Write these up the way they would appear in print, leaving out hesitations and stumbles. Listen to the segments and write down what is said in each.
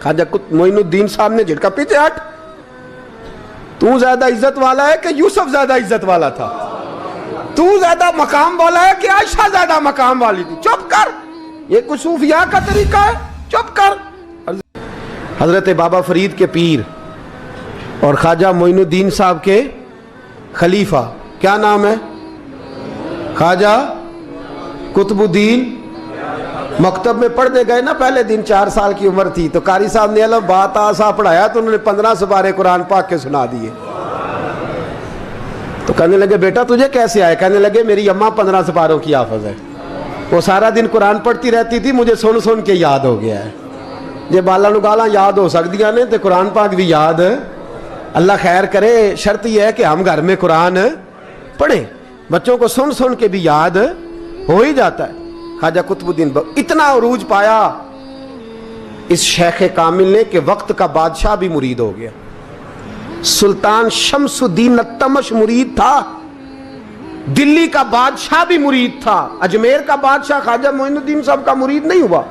خواجہ معین الدین صاحب نے جھٹکا, پیچھے ہٹ, تو زیادہ عزت والا ہے کہ یوسف زیادہ عزت والا تھا؟ تو زیادہ مقام والا ہے کہ عائشہ زیادہ مقام والی تھی؟ چپ کر, یہ کچھ صوفیاء کا طریقہ ہے, چپ کر. حضرت بابا فرید کے پیر اور خواجہ معین الدین صاحب کے خلیفہ, کیا نام ہے؟ خواجہ قطب الدین. مکتب میں پڑھنے گئے نا, پہلے دن 4 سال کی عمر تھی, تو قاری صاحب نے الف با تا سا پڑھایا تو انہوں نے 15 سپارے قرآن پاک کے سنا دیے. تو کہنے لگے بیٹا تجھے کیسے آئے؟ کہنے لگے میری اماں 15 سپاروں کی حافظ ہے, وہ سارا دن قرآن پڑھتی رہتی تھی, مجھے سن سن کے یاد ہو گیا ہے. جے بالا نو گالاں یاد ہو سکدیاں نے تے قرآن پاک بھی یاد, اللہ خیر کرے. شرط یہ ہے کہ ہم گھر میں قرآن پڑھیں, بچوں کو سن سن کے بھی یاد ہو ہی جاتا ہے. خواجہ قطب الدین اتنا عروج پایا اس شیخ کامل نے کہ وقت کا بادشاہ بھی مرید ہو گیا. سلطان شمس الدین التمش مرید تھا, دلی کا بادشاہ بھی مرید تھا, اجمیر کا بادشاہ خواجہ معین الدین صاحب کا مرید نہیں ہوا,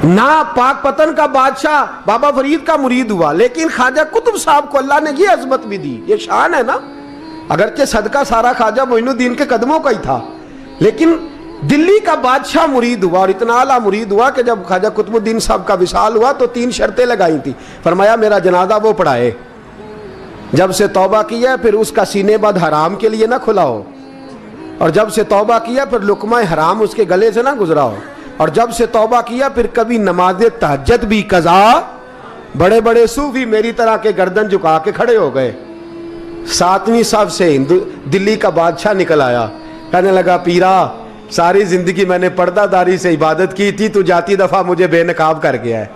نہ پاک پتن کا بادشاہ بابا فرید کا مرید ہوا. لیکن خواجہ قطب صاحب کو اللہ نے یہ عظمت بھی دی, یہ شان ہے نا. اگرچہ صدقہ سارا خواجہ معین الدین کے قدموں کا ہی تھا, لیکن دلی کا بادشاہ مرید ہوا, اور اتنا اعلیٰ مرید ہوا کہ جب خواجہ قطب الدین صاحب کا وصال ہوا تو 3 شرطیں لگائی تھی. فرمایا میرا جنازہ وہ پڑھائے, جب سے توبہ کیا پھر اس کا سینے بد حرام کے لیے نہ کھلا ہو, اور جب سے توبہ کیا پھر لقمہ حرام اس کے گلے سے نہ گزرا ہو, اور جب سے توبہ کیا پھر کبھی نماز تہجد بھی قضا. بڑے بڑے صوفی میری طرح کے گردن جھکا کے کھڑے ہو گئے. 7ویں صف سے دلی کا بادشاہ نکل آیا, کہنے لگا پیرا ساری زندگی میں نے پردہ داری سے عبادت کی تھی, تو جاتی دفعہ مجھے بے نقاب کر گیا ہے.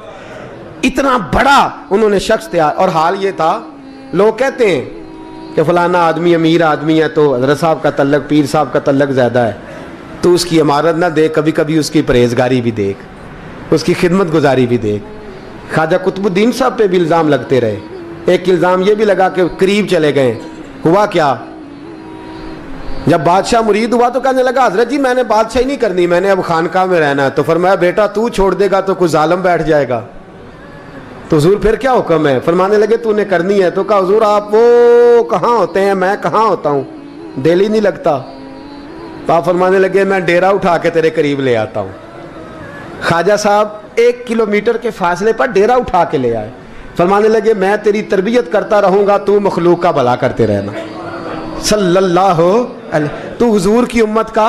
اتنا بڑا انہوں نے شخص تیار. اور حال یہ تھا, لوگ کہتے ہیں کہ فلانا آدمی امیر آدمی ہے تو حضرت صاحب کا تعلق, پیر صاحب کا تعلق زیادہ ہے, تو اس کی عمارت نہ دیکھ, کبھی کبھی اس کی پرہیزگاری بھی دیکھ, اس کی خدمت گزاری بھی دیکھ. خواجہ قطب الدین صاحب پہ بھی الزام لگتے رہے. ایک الزام یہ بھی لگا کہ قریب چلے گئے. ہوا کیا, جب بادشاہ مرید ہوا تو کہنے لگا حضرت جی میں نے بادشاہی نہیں کرنی, میں نے اب خانقاہ میں رہنا ہے. تو فرمایا بیٹا تو چھوڑ دے گا تو کوئی ظالم بیٹھ جائے گا. تو حضور پھر کیا حکم ہے؟ فرمانے لگے تو نے کرنی ہے. تو کہا حضور آپ وہ کہاں ہوتے ہیں, میں کہاں ہوتا ہوں, دل ہی نہیں لگتا. تو آپ فرمانے لگے میں ڈیرا اٹھا کے تیرے قریب لے آتا ہوں. خواجہ صاحب 1 کلومیٹر کے فاصلے پر ڈیرا اٹھا کے لے آئے. فرمانے لگے میں تیری تربیت کرتا رہوں گا, تو مخلوق کا بھلا کرتے رہنا. صلی اللہ علیہ, تو حضور کی امت کا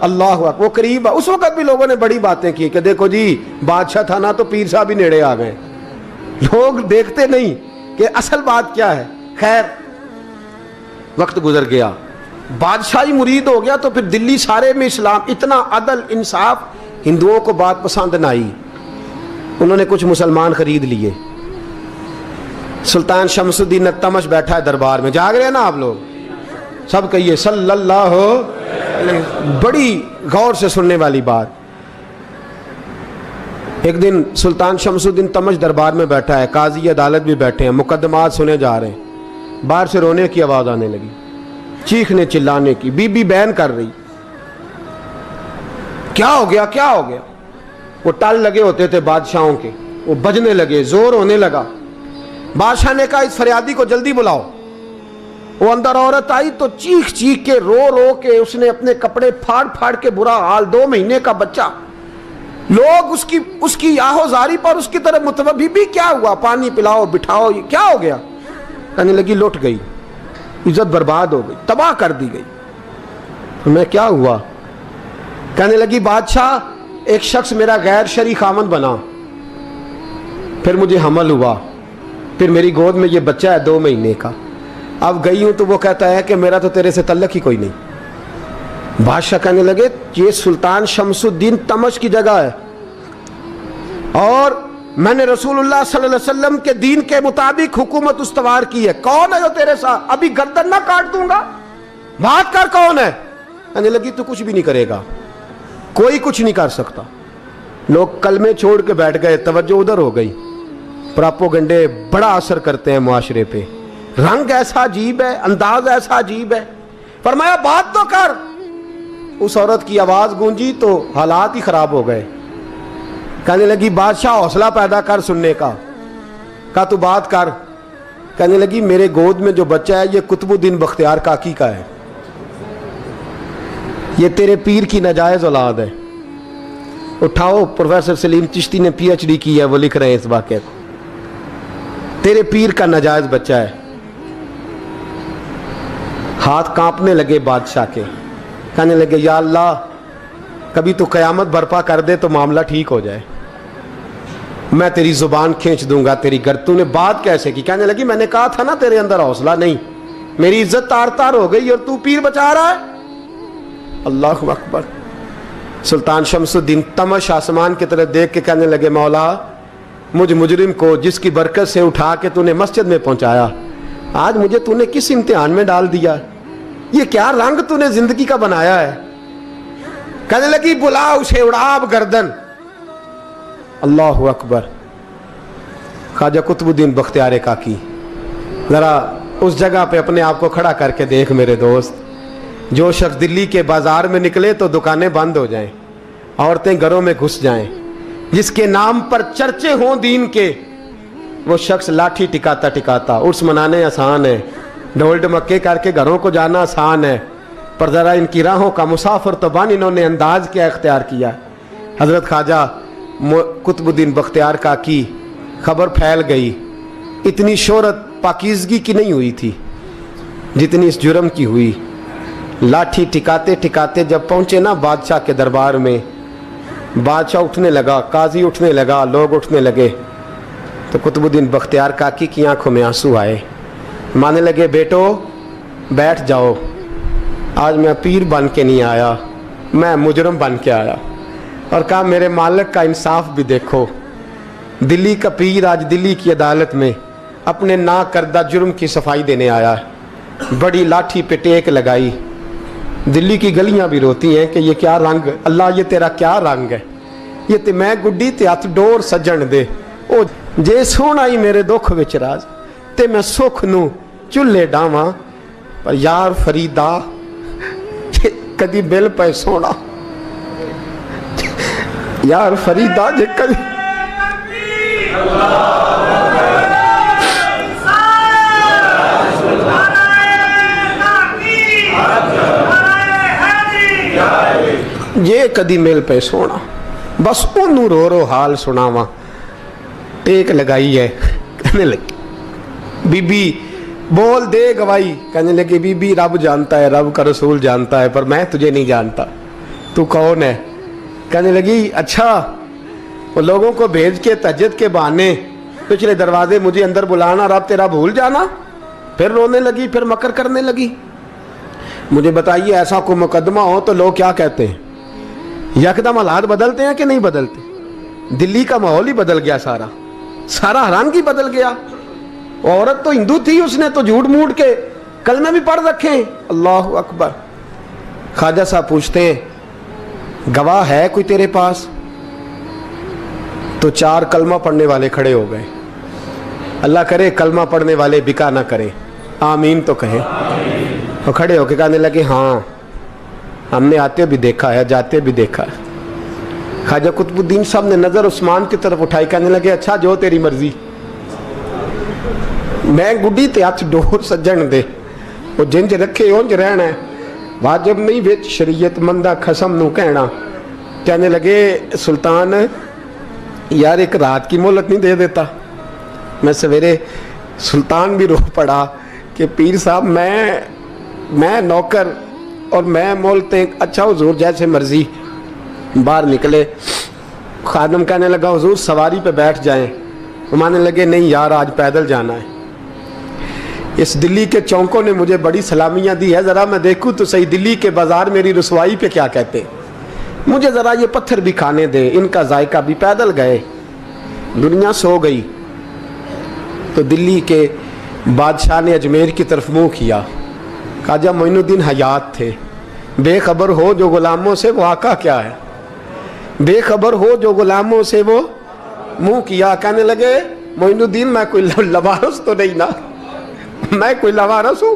اللہ اکبر. وہ قریب, اس وقت بھی لوگوں نے بڑی باتیں کی کہ دیکھو جی بادشاہ تھا نا تو پیر صاحب ہی نیڑے آ گئے. لوگ دیکھتے نہیں کہ اصل بات کیا ہے. خیر وقت گزر گیا, بادشاہی مرید ہو گیا, تو پھر دلی سارے میں اسلام, اتنا عدل انصاف. ہندوؤں کو بات پسند نہ آئی, انہوں نے کچھ مسلمان خرید لیے. سلطان شمس الدین التمش بیٹھا ہے دربار میں, جاگ رہے ہیں نا آپ لوگ, سب کہیے صلی اللہ علیہ. بڑی غور سے سننے والی بات. ایک دن سلطان شمس الدین تمش دربار میں بیٹھا ہے, قاضی عدالت بھی بیٹھے ہیں, مقدمات سنے جا رہے ہیں. باہر سے رونے کی آواز آنے لگی, چیخنے چلانے کی. بی بی بیان کر رہی, کیا ہو گیا کیا ہو گیا. وہ ٹال لگے ہوتے تھے بادشاہوں کے, وہ بجنے لگے, زور ہونے لگا. بادشاہ نے کہا اس فریادی کو جلدی بلاؤ. وہ اندر عورت آئی تو چیخ چیخ کے رو رو کے اس نے اپنے کپڑے پھاڑ پھاڑ کے, برا حال, 2 مہینے کا بچہ. لوگ اس کی آہو زاری پر اس کی طرف متوجہ. بھی کیا ہوا, پانی پلاؤ بٹھاؤ, یہ کیا ہو گیا. کہنے لگی لٹ گئی, عزت برباد ہو گئی, تباہ کر دی گئی. میں کیا ہوا؟ کہنے لگی بادشاہ ایک شخص میرا غیر شرعی خاوند بنا, پھر مجھے حمل ہوا, پھر میری گود میں یہ بچہ ہے 2 مہینے کا. اب گئی ہوں تو وہ کہتا ہے کہ میرا تو تیرے سے تعلق ہی کوئی نہیں. بادشاہ کہنے لگے یہ سلطان شمس الدین تمش کی جگہ ہے, اور میں نے رسول اللہ صلی اللہ علیہ وسلم کے دین کے مطابق حکومت استوار کی ہے. کون ہے جو تیرے ساتھ؟ ابھی گردن نہ کاٹ دوں گا, بات کر کون ہے. کہنے لگی تو کچھ بھی نہیں کرے گا, کوئی کچھ نہیں کر سکتا. لوگ کلمے چھوڑ کے بیٹھ گئے, توجہ ادھر ہو گئی. پراپوگنڈے بڑا اثر کرتے ہیں معاشرے پہ. رنگ ایسا عجیب ہے, انداز ایسا عجیب ہے. فرمایا بات تو کر. اس عورت کی آواز گونجی تو حالات ہی خراب ہو گئے. کہنے لگی بادشاہ حوصلہ پیدا کر سننے کا. کہا تو بات کر. کہنے لگی میرے گود میں جو بچہ ہے یہ قطب الدین بختیار کاکی کا ہے, یہ تیرے پیر کی ناجائز اولاد ہے. اٹھاؤ, پروفیسر سلیم چشتی نے پی ایچ ڈی کی ہے, وہ لکھ رہے ہیں اس واقعے کو. تیرے پیر کا ناجائز بچہ ہے. ہاتھ کانپنے لگے بادشاہ کے. کہنے لگے یا اللہ کبھی تو قیامت برپا کر دے تو معاملہ ٹھیک ہو جائے, میں تیری زبان کھینچ دوں گا تیری گر. تو نے بات کیسے کی؟ کہنے لگی میں نے کہا تھا نا تیرے اندر حوصلہ نہیں, میری عزت تار تار ہو گئی اور تو پیر بچا رہا ہے. اللہ اکبر. سلطان شمس الدین تمش آسمان کی طرف دیکھ کے کہنے لگے مولا مجھ مجرم کو جس کی برکت سے اٹھا کے تو نے مسجد میں پہنچایا, آج مجھے تو نے کس امتحان میں ڈال دیا؟ یہ کیا رنگ تو نے زندگی کا بنایا ہے؟ کہنے لگی بلا اسے, اڑا اب گردن. اللہ اکبر. خواجہ قطب الدین بختیار کاکی, ذرا اس جگہ پہ اپنے آپ کو کھڑا کر کے دیکھ میرے دوست. جو شخص دلی کے بازار میں نکلے تو دکانیں بند ہو جائیں, عورتیں گھروں میں گھس جائیں, جس کے نام پر چرچے ہوں دین کے, وہ شخص لاٹھی ٹکاتا ٹکاتا. عرس منانے آسان ہے, ڈھول ڈمکے کر کے گھروں کو جانا آسان ہے, پر ذرا ان کی راہوں کا مسافر تو بن انہوں نے انداز کیا اختیار کیا. حضرت خواجہ قطب الدین بختیار کاکی خبر پھیل گئی. اتنی شہرت پاکیزگی کی نہیں ہوئی تھی جتنی اس جرم کی ہوئی. لاٹھی ٹکاتے ٹکاتے جب پہنچے نا بادشاہ کے دربار میں, بادشاہ اٹھنے لگا, قاضی اٹھنے لگا, لوگ اٹھنے لگے, تو قطب الدین بختیار کاکی کی آنکھوں میں آنسو آئے. مانے لگے بیٹو بیٹھ جاؤ, آج میں پیر بن کے نہیں آیا, میں مجرم بن کے آیا. اور کہا میرے مالک کا انصاف بھی دیکھو, دلی کا پیر آج دلی کی عدالت میں اپنے نا کردہ جرم کی صفائی دینے آیا ہے. بڑی لاٹھی پہ ٹیک لگائی. دلی کی گلیاں بھی روتی ہیں کہ یہ کیا رنگ, اللہ یہ تیرا کیا رنگ ہے, یہ تے میں گڈی تے ہاتھ ڈور سجن دے, او جے سونا ہی میرے دکھ وچ راز, تے میں سکھ نو چولہے ڈاواں, پر یار فریدا کدی بل پہ سونا, یار فریدا جے کدی یہ کدی مل پہ سونا, بس انہوں رو رو حال سناواں. ٹیک لگائی ہے. کہنے لگی بی بی بول دے گواہی. کہنے لگی بی بی رب جانتا ہے, رب کا رسول جانتا ہے, پر میں تجھے نہیں جانتا, تو کون ہے؟ کہنے لگی اچھا وہ لوگوں کو بھیج کے تہجد کے بہانے پچھلے دروازے مجھے اندر بلانا, رب تیرا بھول جانا. پھر رونے لگی, پھر مکر کرنے لگی. مجھے بتائیے ایسا کوئی مقدمہ ہو تو لوگ کیا کہتے ہیں؟ یکدم حالات بدلتے ہیں کہ نہیں بدلتے؟ دلی کا ماحول ہی بدل گیا, سارا رنگ ہی بدل گیا. عورت تو ہندو تھی, اس نے تو جھوٹ موٹ کے کلمے بھی پڑھ رکھے ہیں. اللہ اکبر. خواجہ صاحب پوچھتے ہیں گواہ ہے کوئی تیرے پاس؟ تو 4 کلمہ پڑھنے والے کھڑے ہو گئے. اللہ کرے کلمہ پڑھنے والے بکا نہ کریں, آمین تو کہیں. وہ کھڑے ہو کے کہنے لگے ہاں ہم نے آتے بھی دیکھا ہے, جاتے بھی دیکھا ہے. خواجہ قطب الدین صاحب نے نظر عثمان کی طرف اٹھائی, کہنے لگے اچھا جو تیری مرضی, میں گڈی تے ہاتھ ڈور سجن دے, وہ جنج رکھے اونج رہنا ہے, واجب نہیں وچ شریعت مندہ قسم نو کہنا. کہنے لگے سلطان یار ایک رات کی مہلت نہیں دے دیتا؟ میں سویرے سلطان بھی رو پڑا کہ پیر صاحب میں نوکر اور میں مولتے. اچھا حضور جیسے مرضی. باہر نکلے, خادم کہنے لگا حضور سواری پہ بیٹھ جائیں. مانے لگے نہیں یار آج پیدل جانا ہے. اس دلی کے چونکوں نے مجھے بڑی سلامیاں دی ہے, ذرا میں دیکھوں تو صحیح دلی کے بازار میری رسوائی پہ کیا کہتے, مجھے ذرا یہ پتھر بھی کھانے دے. ان کا ذائقہ بھی. پیدل گئے, دنیا سو گئی تو دلی کے بادشاہ نے اجمیر کی طرف منہ کیا. خواجہ معین الدین حیات تھے. بے خبر ہو جو غلاموں سے وہ آقا کیا ہے, بے خبر ہو جو غلاموں سے وہ منہ کیا. کہنے لگے معین الدین میں کوئی لوارث تو نہیں نا, میں کوئی لوارث ہوں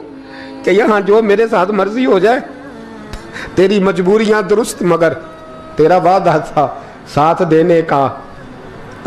کہ یہاں جو میرے ساتھ مرضی ہو جائے؟ تیری مجبوریاں درست, مگر تیرا وعدہ تھا ساتھ دینے کا,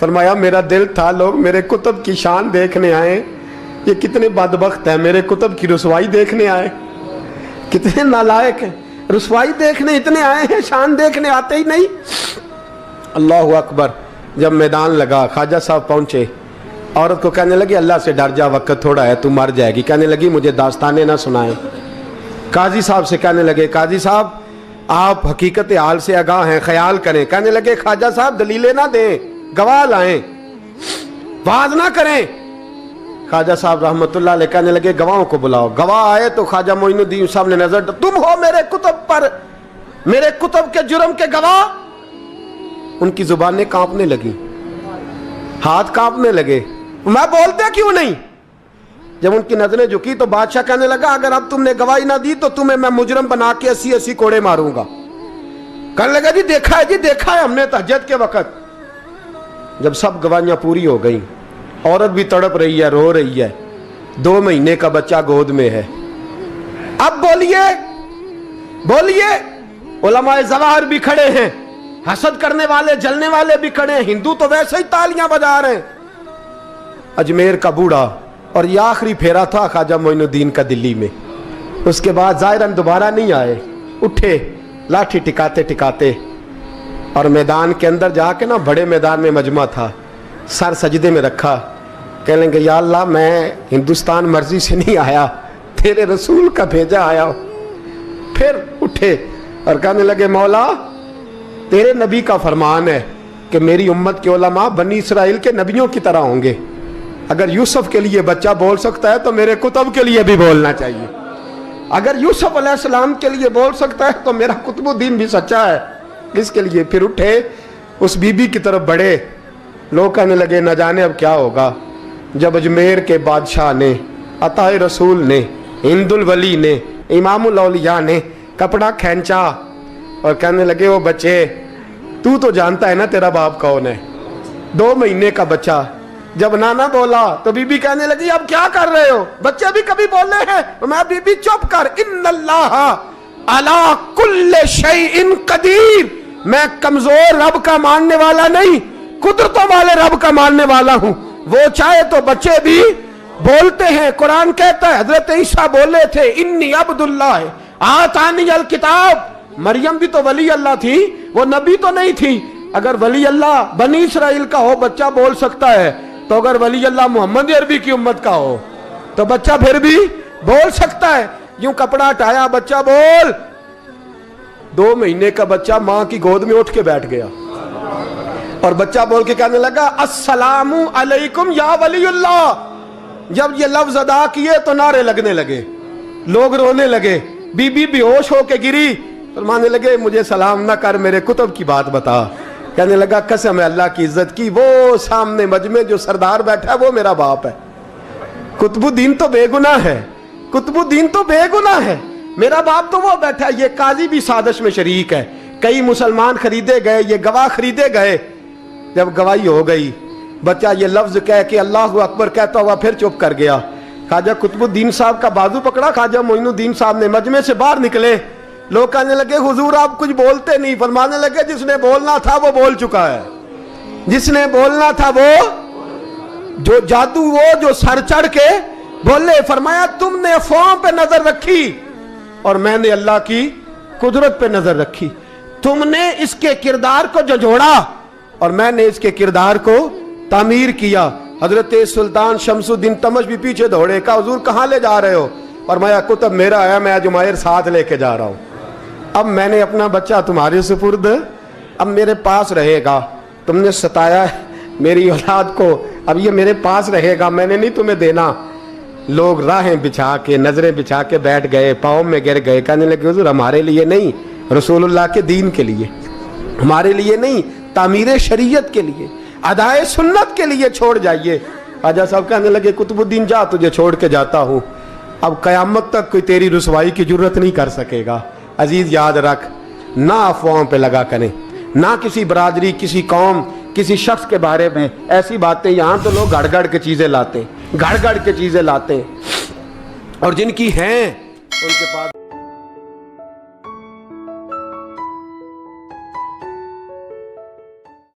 فرمایا میرا دل تھا لوگ میرے کتب کی شان دیکھنے آئے، یہ کتنے بدبخت ہیں، میرے کتب کی رسوائی دیکھنے آئے، کتنے نالائق ہیں، رسوائی دیکھنے اتنے آئے ہیں، شان دیکھنے آتے ہی نہیں۔ اللہ اکبر۔ جب میدان لگا خواجہ صاحب پہنچے، عورت کو کہنے لگی اللہ سے ڈر جا، وقت تھوڑا ہے، تو مر جائے گی۔ کہنے لگی مجھے داستانیں نہ سنائیں۔ قاضی صاحب سے کہنے لگے قاضی صاحب آپ حقیقت حال سے آگاہ ہیں، خیال کریں۔ کہنے لگے خواجہ صاحب دلیلیں نہ دیں، گواہ لائیں، وعظ نہ کریں۔ خواجہ صاحب رحمت اللہ علیہ کہنے لگے گواہوں کو بلاؤ۔ گواہ آئے تو خواجہ معین الدین صاحب نے نظر تم ہو میرے کتب پر، میرے کتب کے جرم کے گواہ۔ ان کی زبانیں کانپنے لگی، ہاتھ کانپنے لگے، میں بولتے کیوں نہیں؟ جب ان کی نظریں جھکی تو بادشاہ کہنے لگا اگر اب تم نے گواہی نہ دی تو تمہیں میں مجرم بنا کے 80 کوڑے ماروں گا۔ کہنے لگا جی دیکھا ہے ہم نے تہجد کے وقت۔ جب سب گواہیاں پوری ہو گئیں، عورت بھی تڑپ رہی ہے، رو رہی ہے، 2 مہینے کا بچہ گود میں ہے۔ اب بولیے، علماء ظواہر بھی کھڑے ہیں، حسد کرنے والے جلنے والے بھی کھڑے ہیں، ہندو تو ویسے ہی تالیاں بجا رہے ہیں۔ اجمیر کا بوڑھا، اور یہ آخری پھیرا تھا خواجہ معین الدین کا دلی میں، اس کے بعد ظاہراً دوبارہ نہیں آئے، اٹھے لاٹھی ٹکاتے اور میدان کے اندر جا کے نا، بڑے میدان میں مجمع تھا، سر سجدے میں رکھا، کہنے لگے یا اللہ میں ہندوستان مرضی سے نہیں آیا، تیرے رسول کا بھیجا آیا ہوں۔ پھر اٹھے اور کہنے لگے مولا تیرے نبی کا فرمان ہے کہ میری امت کے علماء بنی اسرائیل کے نبیوں کی طرح ہوں گے، اگر یوسف کے لیے بچہ بول سکتا ہے تو میرے کتب کے لیے بھی بولنا چاہیے، اگر یوسف علیہ السلام کے لیے بول سکتا ہے تو میرا قطب الدین بھی سچا ہے، اس کے لیے۔ پھر اٹھے اس بی بی کی طرف بڑھے، لوگ کہنے لگے نہ جانے اب کیا ہوگا۔ جب اجمیر کے بادشاہ نے، عطا رسول نے، ہند الولی نے، امام الاولیاء نے کپڑا کھینچا اور کہنے لگے وہ بچے تو جانتا ہے نا تیرا باپ کون ہے، 2 مہینے کا بچہ۔ جب نانا بولا تو بی بی کہنے لگی اب کیا کر رہے ہو، بچے بھی کبھی بولے ہیں؟ میں بی بی چپ کر، ان اللہ علی کل شیء قدیر، میں کمزور رب کا ماننے والا نہیں، قدرتوں والے رب کا ماننے والا ہوں، وہ چاہے تو بچے بھی بولتے ہیں۔ قرآن کہتا ہے حضرت عیسیٰ بولے تھے انی عبداللہ آتانی الکتاب، مریم بھی تو ولی اللہ تھی، وہ نبی تو نہیں تھی۔ اگر ولی اللہ بنی اسرائیل کا ہو بچہ بول سکتا ہے، تو اگر ولی اللہ محمد عربی کی امت کا ہو تو بچہ پھر بھی بول سکتا ہے۔ یوں کپڑا ہٹایا، بچہ بول۔ 2 مہینے کا بچہ ماں کی گود میں اٹھ کے بیٹھ گیا اور بچہ بول کے کہنے لگا السلام علیکم یا ولی اللہ۔ جب یہ لفظ ادا کیے تو نعرے لگنے لگے، لوگ رونے لگے، بی بی بے ہوش ہو کے گری، فرمانے لگے مجھے سلام نہ کر، میرے کتب کی بات بتا۔ کہنے لگا قسم ہے اللہ کی عزت کی، وہ سامنے مجمع جو سردار بیٹھا ہے وہ میرا باپ ہے، قطب الدین تو بے گناہ ہے، قطب الدین تو بے گناہ ہے، میرا باپ تو وہ بیٹھا ہے۔ یہ قاضی بھی سازش میں شریک ہے، کئی مسلمان خریدے گئے، یہ گواہ خریدے گئے۔ جب گواہی ہو گئی، بچہ یہ لفظ کہہ کے اللہ اکبر کہتا ہوا پھر چپ کر گیا۔ خواجہ قطب الدین صاحب کا بازو پکڑا، خواجہ معین الدین صاحب نے مجمع سے باہر نکلے، لوگ کہنے لگے حضور آپ کچھ بولتے نہیں۔ فرمانے لگے جس نے بولنا تھا وہ بول چکا ہے، جس نے بولنا تھا وہ جو جادو وہ جو سر چڑھ کے بولے۔ فرمایا تم نے افواہوں پہ نظر رکھی اور میں نے اللہ کی قدرت پہ نظر رکھی، تم نے اس کے کردار کو جھنجھوڑا اور میں نے اس کے کردار کو تعمیر کیا۔ حضرت سلطان شمس الدین تمش بھی پیچھے دوڑے، کہا حضور کہاں لے جا رہے ہو؟ فرمایا کتب میرا ہے، میں جمائر ساتھ لے کے جا رہا ہوں، اب میں نے اپنا بچہ تمہارے سپرد، اب میرے پاس رہے گا، تم نے ستایا میری اولاد کو، اب یہ میرے پاس رہے گا، میں نے نہیں تمہیں دینا۔ لوگ راہیں بچھا کے نظریں بچھا کے بیٹھ گئے، پاؤں میں گر گئے، کہنے لگے حضور ہمارے لیے نہیں، رسول اللہ کے دین کے لیے، ہمارے لیے نہیں، تعمیر شریعت کے لیے، ادائے سنت کے لیے چھوڑ جائیے۔ خواجہ صاحب کہنے لگے قطب الدین جا، تجھے چھوڑ کے جاتا ہوں، اب قیامت تک کوئی تیری رسوائی کی جرت نہیں کر سکے گا۔ عزیز یاد رکھ، نہ افواہوں پہ لگا کریں، نہ کسی برادری، کسی قوم، کسی شخص کے بارے میں ایسی باتیں۔ یہاں تو لوگ گھڑ گھڑ کے چیزیں لاتے ہیں، گھڑ گھڑ کے چیزیں لاتے ہیں، اور جن کی ہیں ان کے پاس